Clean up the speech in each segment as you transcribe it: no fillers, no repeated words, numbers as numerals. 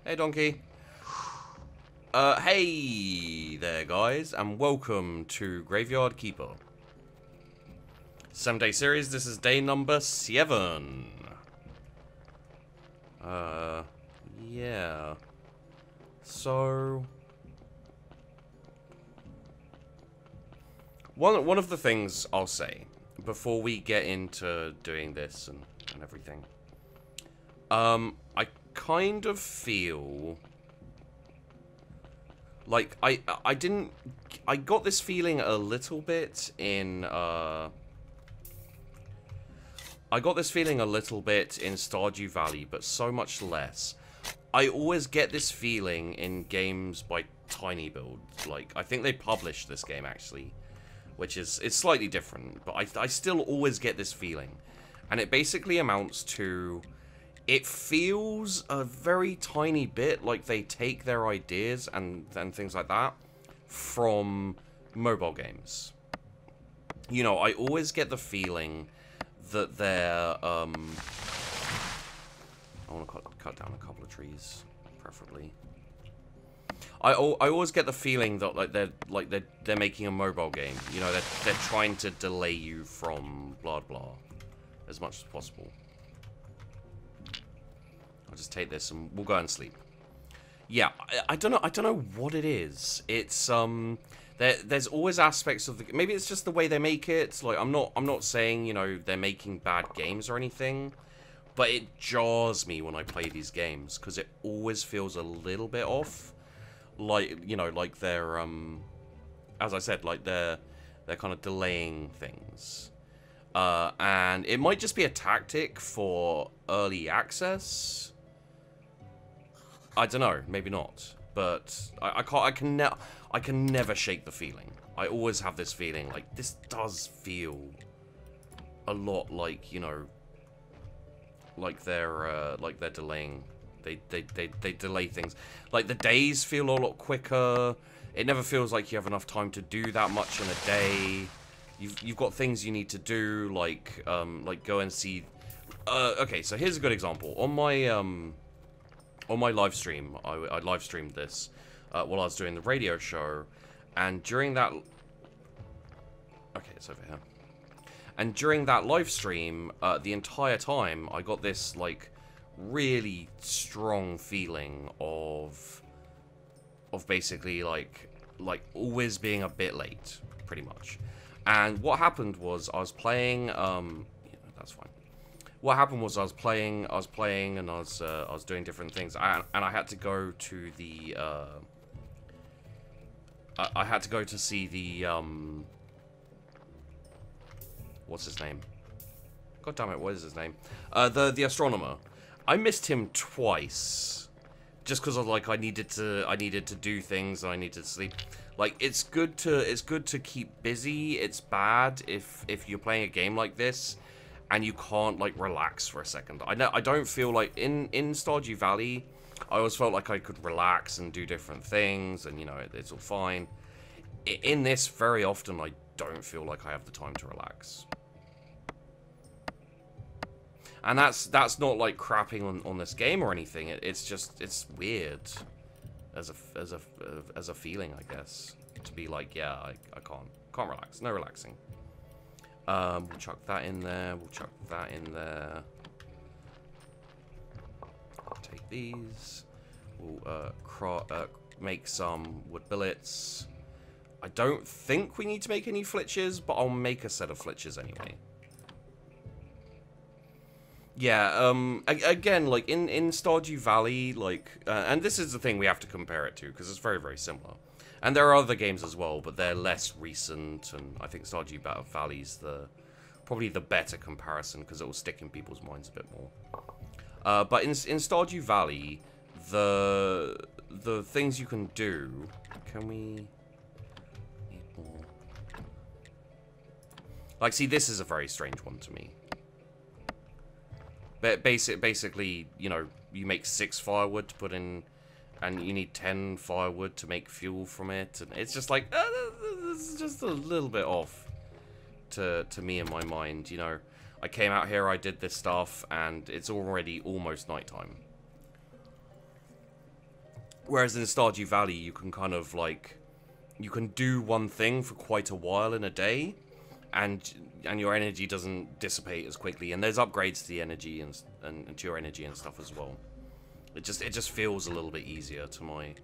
Hey, Donkey. Hey there, guys, and welcome to Graveyard Keeper. 7-day series. This is day number 7. Yeah. So, one of the things I'll say before we get into doing this and everything, I kind of feel like I got this feeling a little bit in Stardew Valley, but so much less. I always get this feeling in games by Tiny Build. Like, I think they published this game, actually, which is, it's slightly different, but I still always get this feeling. And it basically amounts to, it feels a very tiny bit like they take their ideas and things like that from mobile games. You know, I always get the feeling that they're, I want to cut down a couple of trees, preferably. I always get the feeling that they're making a mobile game. You know, they're trying to delay you from blah blah as much as possible. I'll just take this and we'll go and sleep. Yeah, I don't know what it is. It's there's always aspects of the, maybe it's just the way they make it. Like, I'm not saying, you know, they're making bad games or anything, but it jars me when I play these games because it always feels a little bit off. Like, you know, like they're as I said, like they're kind of delaying things. And it might just be a tactic for early access. I don't know, maybe not. But I can never shake the feeling. I always have this feeling like this does feel a lot like, you know, like they're delaying. They delay things. Like, the days feel a lot quicker. It never feels like you have enough time to do that much in a day. You've got things you need to do, like go and see. Okay, so here's a good example. On my live stream, I live streamed this while I was doing the radio show, and during that, okay, it's over here. And during that live stream, the entire time, I got this like really strong feeling of basically like always being a bit late, pretty much. And what happened was I was playing, yeah, that's fine. What happened was I was playing and I was doing different things, and I had to go to the I had to go to see the what's his name? God damn it, what is his name? The astronomer. I missed him twice, just because I needed to do things and I needed to sleep. Like, it's good to keep busy. It's bad if you're playing a game like this and you can't like relax for a second. I don't feel like in Stardew Valley, I always felt like I could relax and do different things, and you know, it's all fine. In this, very often I don't feel like I have the time to relax. And that's not like crapping on this game or anything. It's just, it's weird as a feeling, I guess, to be like, yeah, I can't relax. No relaxing. We'll chuck that in there. We'll chuck that in there. Take these. We'll make some wood billets. I don't think we need to make any flitches, but I'll make a set of flitches anyway. Yeah, again, like, in Stardew Valley, like, and this is the thing we have to compare it to, because it's very, very similar. And there are other games as well, but they're less recent, and I think Stardew Valley's probably the better comparison, because it will stick in people's minds a bit more. But in Stardew Valley, the things you can do, can we need more? Like, see, this is a very strange one to me. But basically, you know, you make 6 firewood to put in, and you need 10 firewood to make fuel from it, and it's just like, this is just a little bit off to me in my mind, you know. I came out here, I did this stuff, and it's already almost nighttime. Whereas in Stardew Valley, you can kind of like, you can do one thing for quite a while in a day, and your energy doesn't dissipate as quickly. And there's upgrades to the energy and to your energy and stuff as well. It just feels a little bit easier to my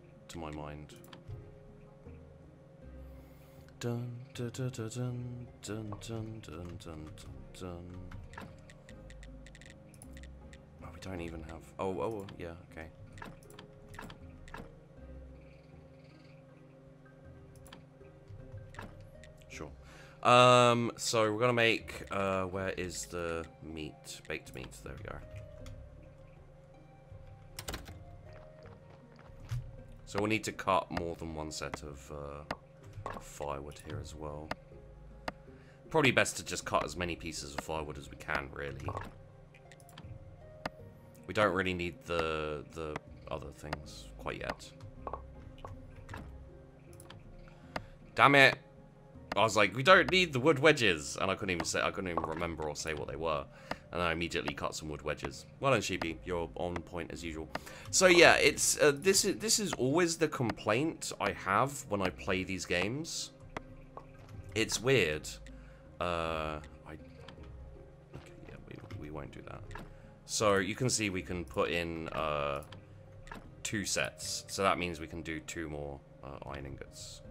mind. Dun dun dun dun dun dun dun dun dun. Oh, we don't even have. Oh yeah, okay. Sure. So we're gonna make. Where is the meat? Baked meat. There we go. So we'll need to cut more than one set of firewood here as well. Probably best to just cut as many pieces of firewood as we can, really. We don't really need the other things quite yet. Damn it! I was like, we don't need the wood wedges, and I couldn't even remember or say what they were. And I immediately cut some wood wedges. Well done, Sheepy. You're on point as usual. So yeah, it's this is always the complaint I have when I play these games. It's weird. Okay, yeah, we won't do that. So you can see we can put in 2 sets. So that means we can do 2 more iron ingots,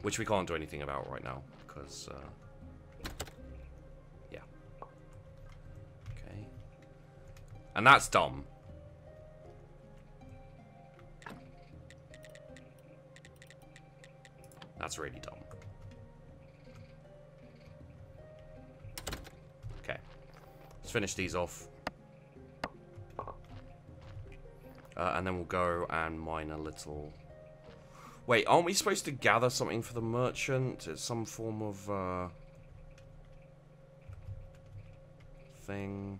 which we can't do anything about right now because. And that's dumb. That's really dumb. Okay. Let's finish these off. And then we'll go and mine a little... Wait, aren't we supposed to gather something for the merchant? It's some form of... thing...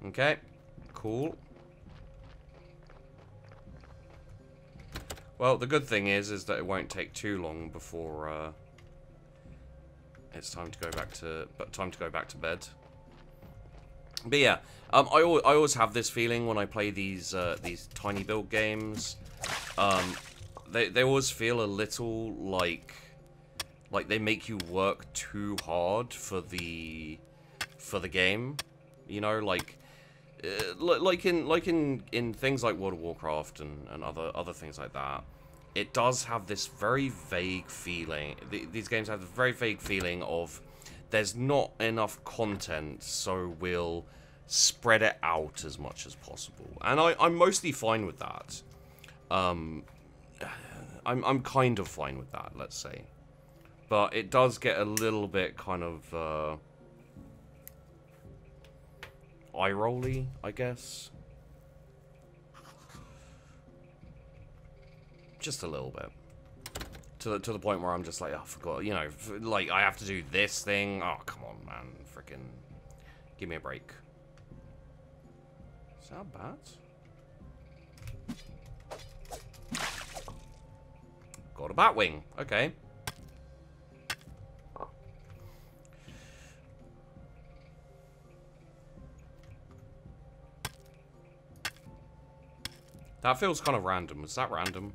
Okay, cool. Well, the good thing is that it won't take too long before it's time to go back to bed. But yeah, I always have this feeling when I play these tiny build games. They always feel a little like they make you work too hard for the game. You know, like in things like World of Warcraft and other things like that, it does have this very vague feeling. These games have a very vague feeling of there's not enough content, so we'll spread it out as much as possible. And I'm mostly fine with that. I'm kind of fine with that, let's say. But it does get a little bit kind of eye-rolly, I guess. Just a little bit. To the point where I'm just like, oh, I forgot, you know, like, I have to do this thing. Oh, come on, man. Freaking give me a break. Is that a bat? Got a bat wing. Okay. That feels kind of random. Was that random?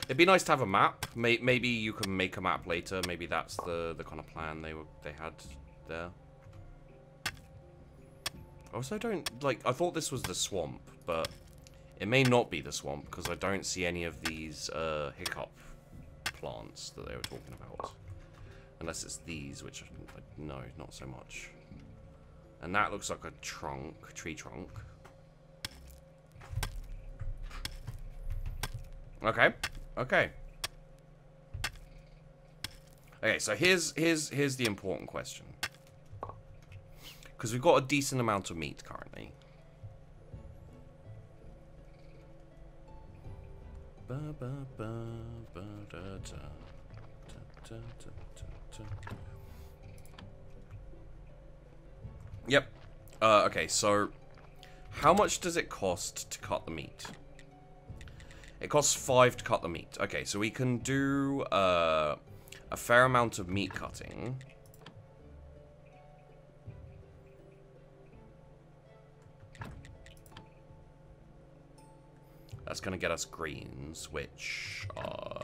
It'd be nice to have a map. Maybe you can make a map later. Maybe that's the kind of plan they had there. I also don't like. I thought this was the swamp, but it may not be the swamp because I don't see any of these hiccup plants that they were talking about. Unless it's these, which no, not so much. And that looks like a tree trunk. Okay. Okay. Okay, so here's the important question. Because we've got a decent amount of meat currently. Yep. Okay, so how much does it cost to cut the meat? It costs 5 to cut the meat. Okay, so we can do a fair amount of meat cutting. That's going to get us greens, which,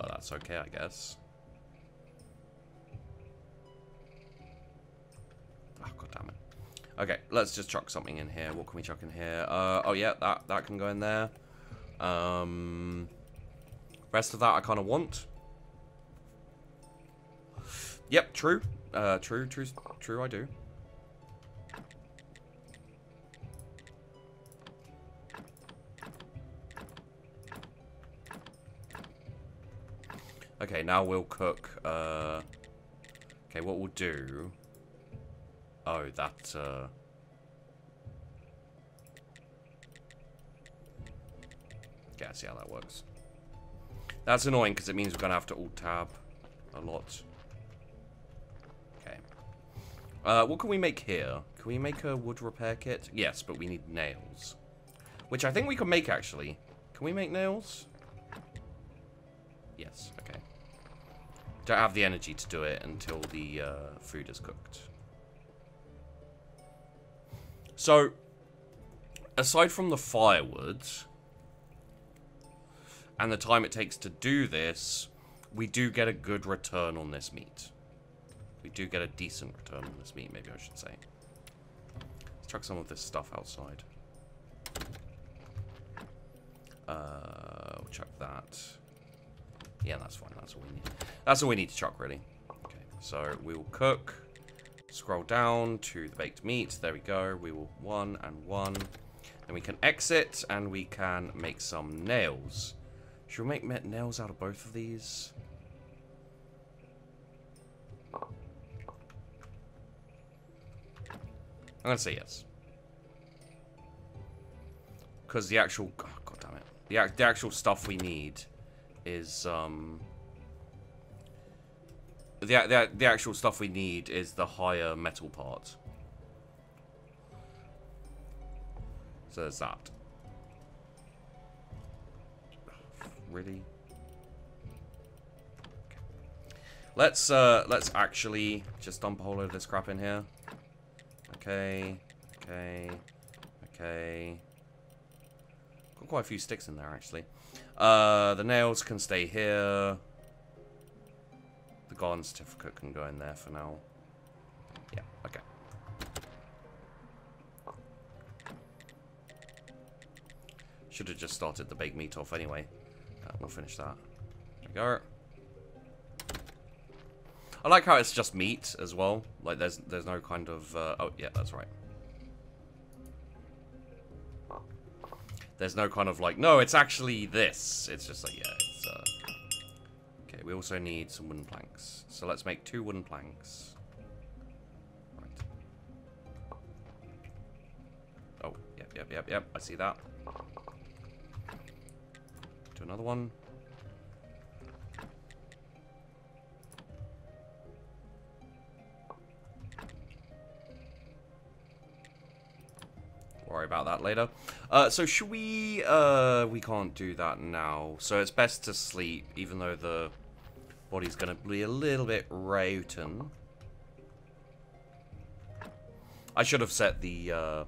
that's okay, I guess. Oh, God damn it. Okay, let's just chuck something in here. What can we chuck in here? Oh, yeah, that can go in there. Rest of that I kind of want. Yep, true. True, I do. Okay, now we'll cook, okay, what we'll do... Oh, that, yeah, see how that works. That's annoying, because it means we're going to have to alt-tab a lot. Okay. What can we make here? Can we make a wood repair kit? Yes, but we need nails. Which I think we can make, actually. Can we make nails? Yes, okay. Don't have the energy to do it until the food is cooked. So, aside from the firewood and the time it takes to do this, we do get a good return on this meat. We do get a decent return on this meat, maybe I should say. Let's chuck some of this stuff outside. We'll chuck that. Yeah, that's fine. That's all we need. That's all we need to chuck, really. Okay, so we will cook. Scroll down to the baked meat. There we go. We will 1 and 1. Then we can exit and we can make some nails. Should we make nails out of both of these? I'm going to say yes. Because the actual... Oh, God damn it. The actual stuff we need is... The actual stuff we need is the higher metal part. So there's that. Really? Okay. Let's actually just dump a whole load of this crap in here. Okay. Got quite a few sticks in there, actually. The nails can stay here. The garden certificate can go in there for now. Yeah, okay. Should have just started the baked meat off anyway. We'll finish that. There we go. I like how it's just meat as well. Like there's no kind of oh yeah, that's right. There's no kind of like, no, it's actually this. It's just like, yeah, it's okay, we also need some wooden planks. So let's make 2 wooden planks. Right. Oh, yep, I see that. Do another one. Worry about that later. So should we can't do that now. So it's best to sleep, even though the body's gonna be a little bit rotten. I should have set the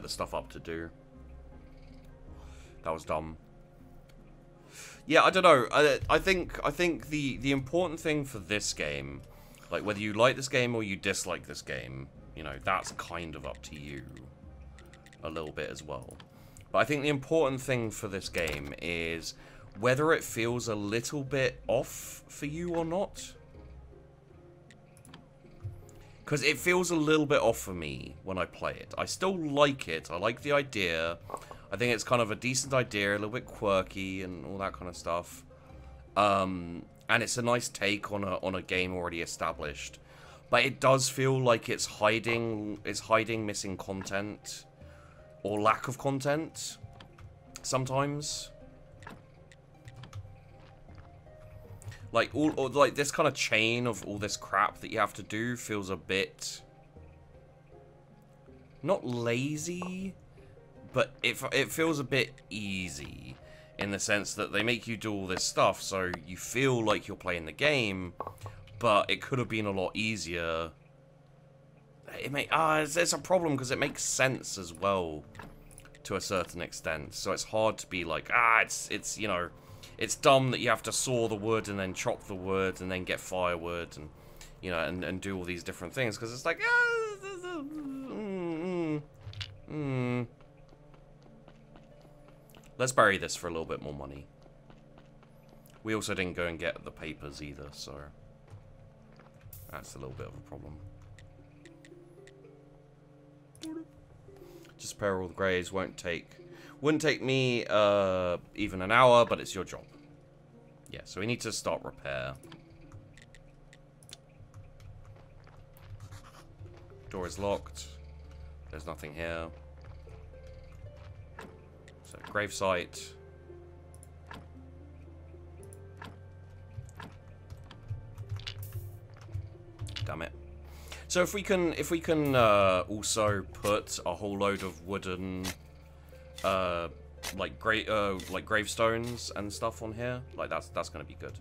stuff up to do. That was dumb. Yeah, I don't know. I think the important thing for this game, like whether you like this game or you dislike this game, you know, that's kind of up to you a little bit as well. But I think the important thing for this game is whether it feels a little bit off for you or not. Because it feels a little bit off for me when I play it. I still like it. I like the idea. I think it's kind of a decent idea, a little bit quirky and all that kind of stuff. And it's a nice take on a game already established. But it does feel like it's hiding missing content or lack of content sometimes. Like like this kind of chain of all this crap that you have to do feels a bit not lazy, but it feels a bit easy. in the sense that they make you do all this stuff so you feel like you're playing the game, but it could have been a lot easier. It's a problem because it makes sense as well to a certain extent, so it's hard to be like, it's you know, it's dumb that you have to saw the wood and then chop the wood and then get firewood and, you know, and do all these different things, because it's like, Let's bury this for a little bit more money. We also didn't go and get the papers either, so that's a little bit of a problem. Just repair all the graves. Wouldn't take me even an hour, but it's your job. Yeah, so we need to start repair. Door is locked. There's nothing here. So gravesite. Damn it. So if we can also put a whole load of wooden like gravestones and stuff on here, like that's gonna be good.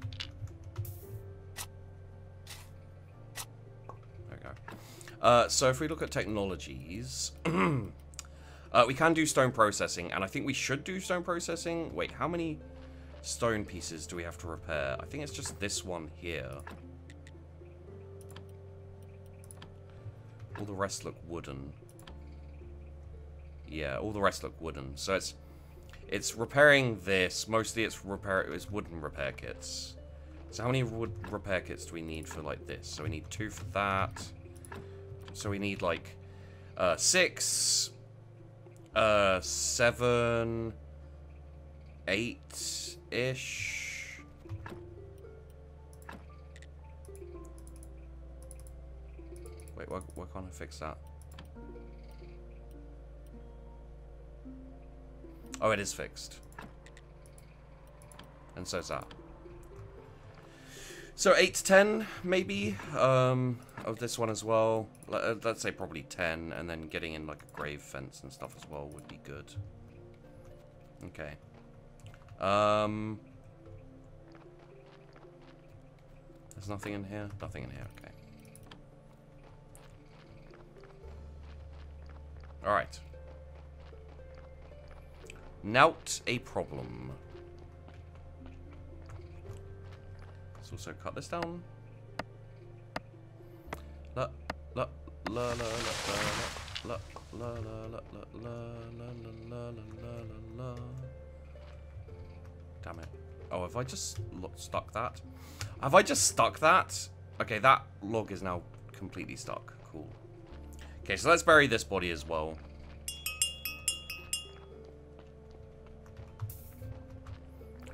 There we go. So if we look at technologies, we can do stone processing, and I think we should do stone processing. Wait, how many stone pieces do we have to repair? I think it's just this one here. All the rest look wooden. Yeah, all the rest look wooden. So it's repairing this. Mostly it's wooden repair kits. So how many wood repair kits do we need for like this? So we need 2 for that. So we need like 6, 7, 8-ish. Wait, why can't I fix that? Oh, it is fixed. And so is that. So 8 to 10, maybe, of this one as well. Let's say probably 10, and then getting in like a grave fence and stuff as well would be good. Okay. There's nothing in here? Nothing in here, okay. Alright. Not a problem. Let's also cut this down. La la la la la la la la la la la la la. Damn it. Oh, have I just stuck that? Have I just stuck that? Okay, that log is now completely stuck. Cool. Okay, so let's bury this body as well.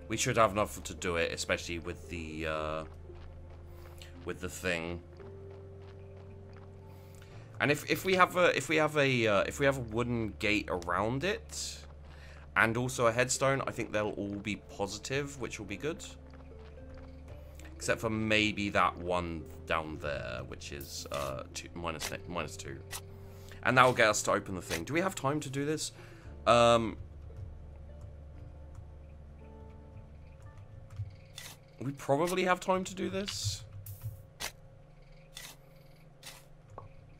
We should have enough to do it, especially with the thing. And if we have a wooden gate around it, and also a headstone, I think they'll all be positive, which will be good. Except for maybe that one down there, which is minus 2. And that will get us to open the thing. Do we have time to do this? We probably have time to do this.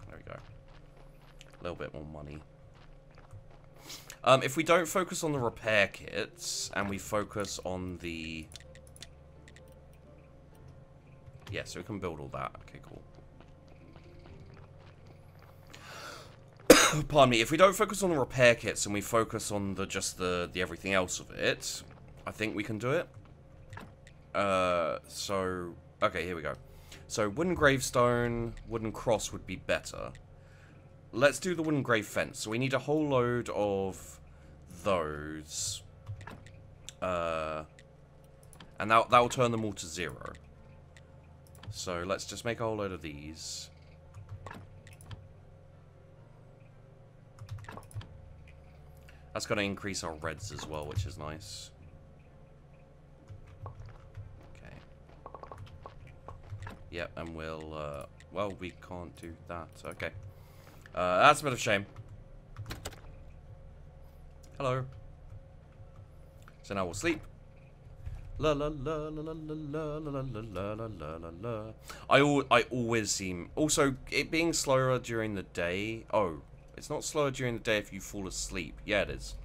There we go. A little bit more money. If we don't focus on the repair kits, and we focus on the... Yeah, so we can build all that. Okay, cool. Pardon me. If we don't focus on the repair kits, and we focus on just the everything else of it, I think we can do it. So... Okay, here we go. So, wooden gravestone, wooden cross would be better. Let's do the wooden grave fence. So we need a whole load of those. And that will turn them all to 0. So let's just make a whole load of these. That's going to increase our reds as well, which is nice. Okay. Yep, and we'll, well, we can't do that. Okay. That's a bit of a shame. Hello. So now we'll sleep. La la la la la la la la la la la la. I always seem... Also, it being slower during the day... Oh, it's not slower during the day if you fall asleep. Yeah, it is.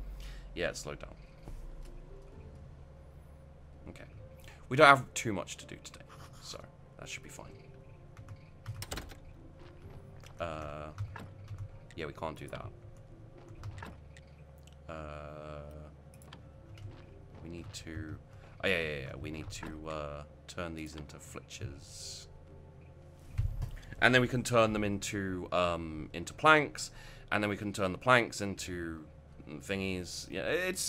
Yeah, it's slowed down. Okay. We don't have too much to do today, so that should be fine. Yeah, we can't do that. We need to... Oh, yeah. We need to turn these into flitches. And then we can turn them into planks. And then we can turn the planks into thingies. Yeah, it's,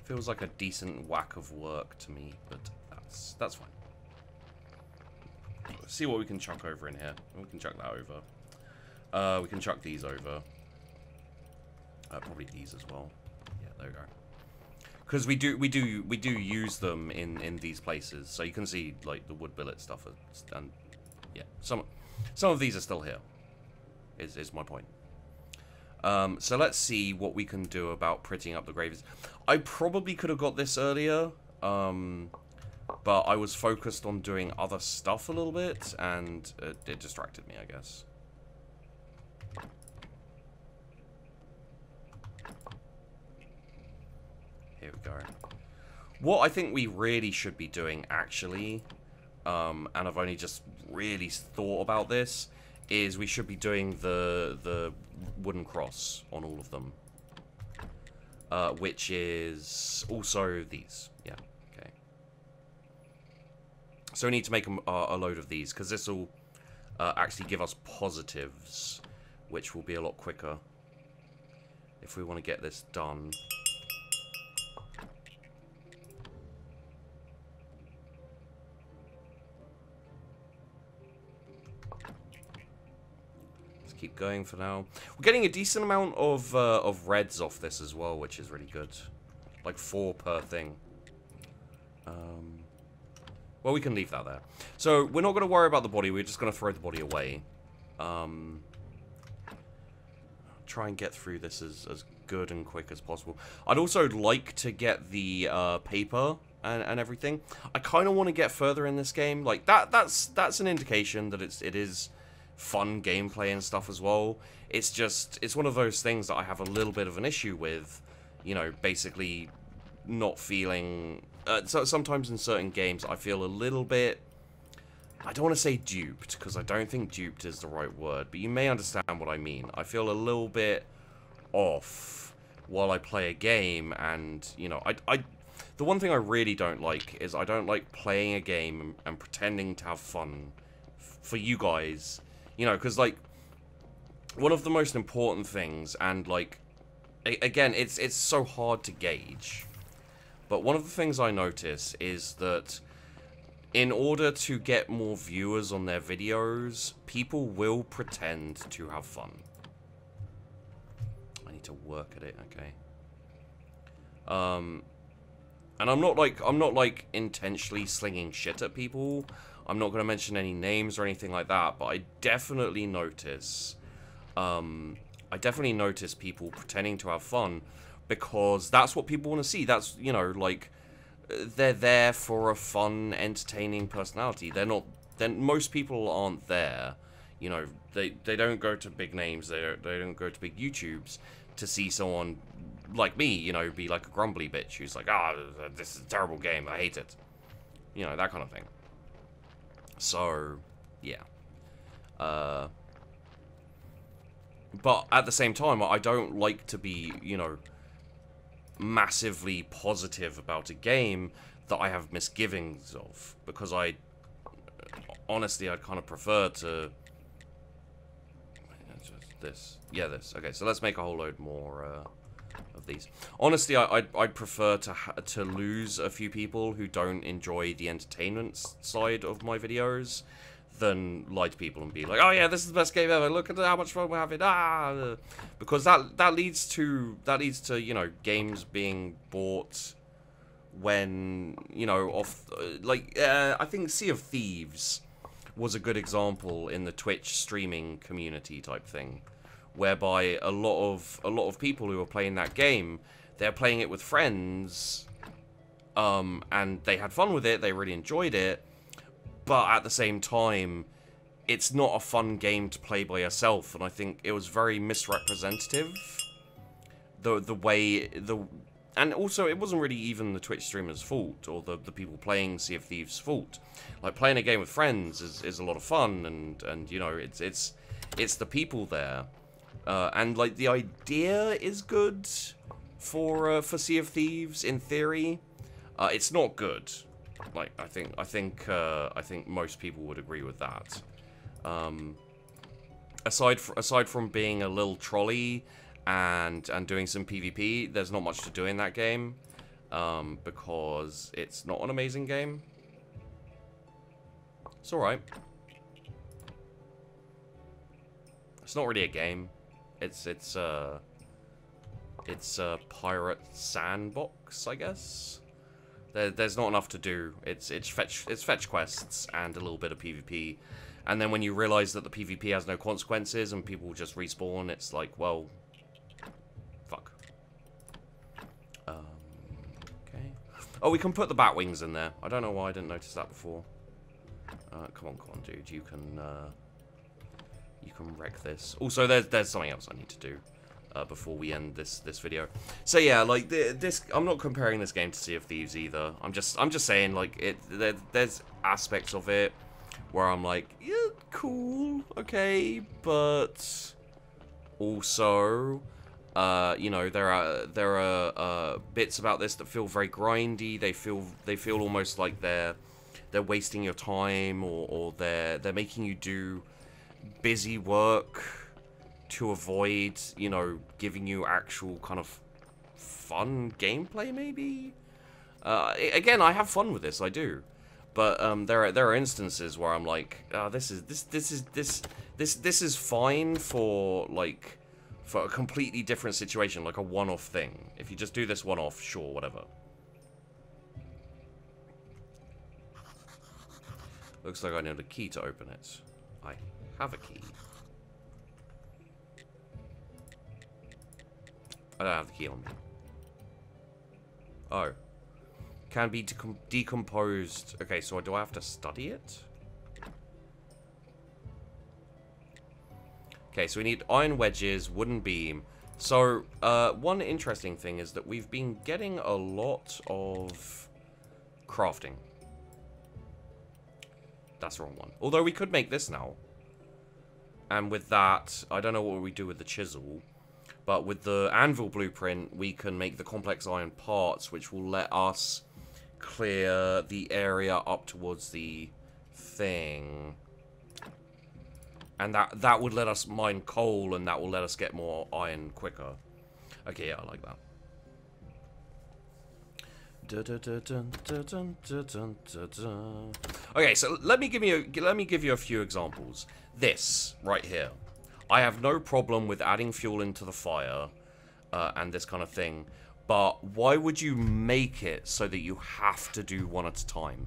feels like a decent whack of work to me, but that's fine. Let's see what we can chuck over in here. We can chuck that over. We can chuck these over. Probably these as well. Yeah, there we go. Because we do use them in these places, so you can see like the wood billet stuff, and yeah, some of these are still here. Is my point. So let's see what we can do about prettying up the graves. I probably could have got this earlier, but I was focused on doing other stuff a little bit, and it distracted me, I guess. Here we go. What I think we really should be doing, actually, and I've only just really thought about this, is we should be doing the wooden cross on all of them. Which is also these. Yeah, okay. So we need to make a load of these, because this will actually give us positives, which will be a lot quicker if we want to get this done. Keep going for now. We're getting a decent amount of reds off this as well, which is really good. Like 4 per thing. Well, we can leave that there. So we're not going to worry about the body. We're just going to throw the body away. Try and get through this as good and quick as possible. I'd also like to get the paper and everything. I kind of want to get further in this game. Like that's an indication that it is fun gameplay and stuff as well. It's one of those things that I have a little bit of an issue with, you know, basically not feeling so sometimes in certain games I feel a little bit, I don't want to say duped, because I don't think duped is the right word, but you may understand what I mean. I feel a little bit off while I play a game, and you know, the one thing I really don't like is I don't like playing a game and pretending to have fun for you guys. You know, because, like, one of the most important things, and, like, again, it's so hard to gauge, but one of the things I notice is that in order to get more viewers on their videos, people will pretend to have fun. I need to work at it, okay. And I'm not, like, intentionally slinging shit at people. I'm not going to mention any names or anything like that, but I definitely notice people pretending to have fun, because that's what people want to see. That's, you know, like, they're there for a fun, entertaining personality. They're not, most people aren't there, you know, they don't go to big names, they don't go to big YouTubes to see someone like me, you know, be like a grumbly bitch who's like, this is a terrible game, I hate it. You know, that kind of thing. So, yeah. But at the same time, I don't like to be, you know, massively positive about a game that I have misgivings of. Because honestly, I'd kind of prefer to... This. Yeah, this. Okay, so let's make a whole load more of these. Honestly, I'd prefer to lose a few people who don't enjoy the entertainment side of my videos than lie to people and be like, oh yeah, this is the best game ever, look at how much fun we're having, because that leads to you know, games being bought when, you know, I think Sea of Thieves was a good example in the Twitch streaming community type thing, whereby a lot of people who were playing that game, they're playing it with friends, and they had fun with it, they really enjoyed it, but at the same time, it's not a fun game to play by yourself, and I think it was very misrepresentative. And also, it wasn't really even the Twitch streamer's fault, or the people playing Sea of Thieves' fault. Like, playing a game with friends is a lot of fun, and you know, it's the people there. And, like, the idea is good for Sea of Thieves, in theory. It's not good. Like, I think most people would agree with that. Aside from being a little trolley and doing some PvP, there's not much to do in that game, because it's not an amazing game. It's alright. It's not really a game. It's a pirate sandbox, I guess. There's not enough to do. It's fetch quests and a little bit of PvP. And then when you realize that the PvP has no consequences and people just respawn, it's like, well, fuck. Okay. Oh, we can put the bat wings in there. I don't know why I didn't notice that before. Come on, dude. You can wreck this. Also, there's something else I need to do before we end this video. So yeah, like this, I'm not comparing this game to Sea of Thieves either. I'm just saying, like, there's aspects of it where I'm like, yeah, cool, okay, but also, you know, there are bits about this that feel very grindy. They feel almost like they're wasting your time, or they're making you do busy work to avoid, you know, giving you actual kind of fun gameplay, maybe. Again, I have fun with this, I do. But there are instances where I'm like, this is fine for, like, for a completely different situation, like a one-off thing. If you just do this one-off, sure, whatever. Looks like I need a key to open it. I have a key. I don't have the key on me. Oh. Can be decomposed. Okay, so do I have to study it? Okay, so we need iron wedges, wooden beam. So, one interesting thing is that we've been getting a lot of crafting. That's the wrong one. Although we could make this now. And with that, I don't know what we do with the chisel. But with the anvil blueprint, we can make the complex iron parts, which will let us clear the area up towards the thing. And that would let us mine coal, and that will let us get more iron quicker. Okay, yeah, I like that. Okay, so let me give you a few examples. This right here, I have no problem with adding fuel into the fire and this kind of thing, but why would you make it so that you have to do one at a time?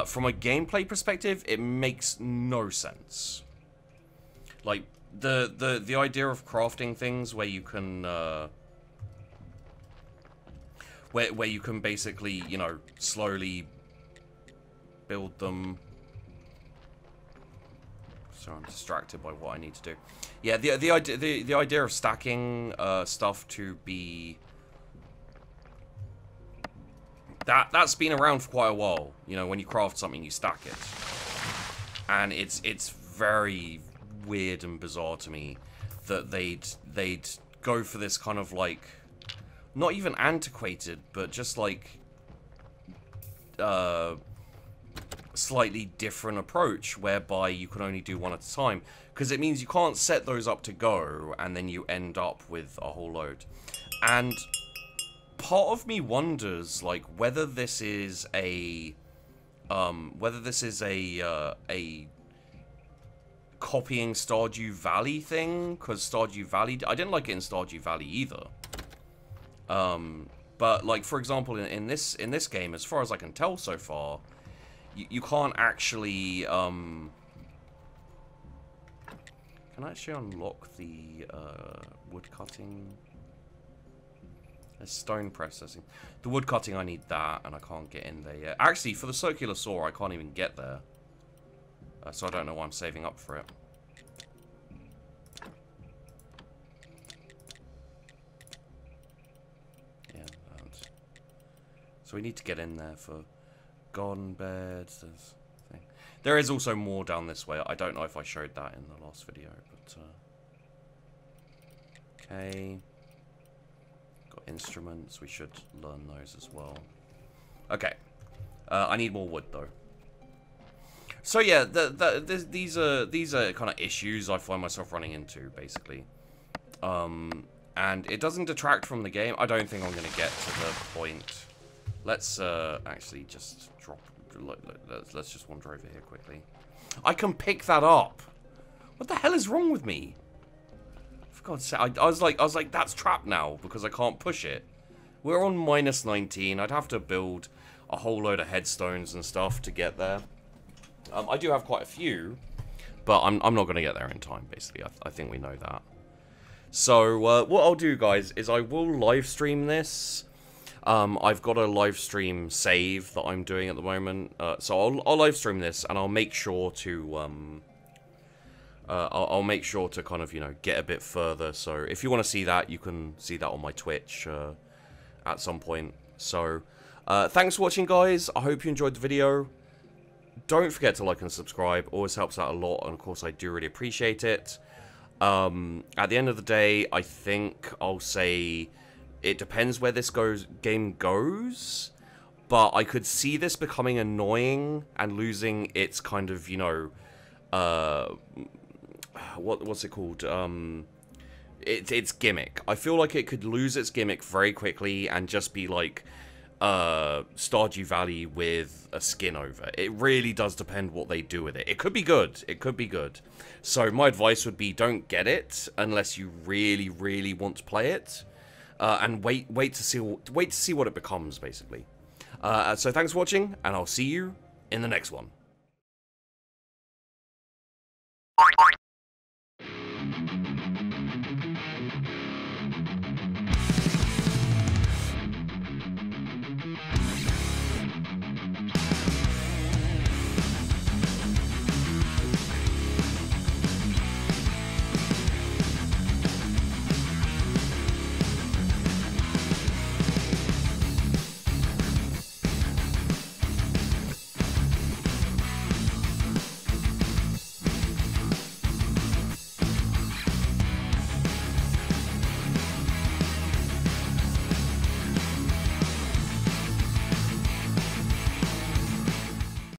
From a gameplay perspective, it makes no sense. Like the idea of crafting things where you can where you can basically, you know, slowly build them. So I'm distracted by what I need to do. Yeah, the idea of stacking stuff to be that's been around for quite a while. You know, when you craft something, you stack it, and it's very weird and bizarre to me that they'd go for this kind of, like, not even antiquated, but just like slightly different approach whereby you can only do one at a time, because it means you can't set those up to go and then you end up with a whole load. And part of me wonders, like, whether this is a copying Stardew Valley thing, because Stardew Valley, I didn't like it in Stardew Valley either. But, like, for example, in this game, as far as I can tell so far, you can't actually, can I actually unlock the, wood cutting? There's stone processing. The wood cutting, I need that, and I can't get in there yet. Actually, for the circular saw, I can't even get there. So I don't know why I'm saving up for it. Yeah, so we need to get in there for garden beds. There is also more down this way. I don't know if I showed that in the last video, but okay. Got instruments. We should learn those as well. Okay. I need more wood though. So yeah, these are kind of issues I find myself running into basically. And it doesn't detract from the game. I don't think I'm going to get to the point. Let's actually just drop. Let's just wander over here quickly. I can pick that up. What the hell is wrong with me? For God's sake, I was like, that's trapped now because I can't push it. We're on -19. I'd have to build a whole load of headstones and stuff to get there. I do have quite a few, but I'm not going to get there in time. Basically, I think we know that. So what I'll do, guys, is I will live stream this. I've got a live stream save that I'm doing at the moment, so I'll live stream this, and I'll make sure to I'll make sure to kind of, you know, get a bit further. So if you want to see that, you can see that on my Twitch at some point. So thanks for watching, guys. I hope you enjoyed the video. Don't forget to like and subscribe. Always helps out a lot, and of course I do really appreciate it. At the end of the day, I think I'll say it depends where this game goes, but I could see this becoming annoying and losing its kind of, you know, what's it called? Its gimmick. I feel like it could lose its gimmick very quickly and just be like Stardew Valley with a skin over. It really does depend what they do with it. It could be good. It could be good. So my advice would be don't get it unless you really, really want to play it, and wait to see what it becomes, basically. So thanks for watching, and I'll see you in the next one.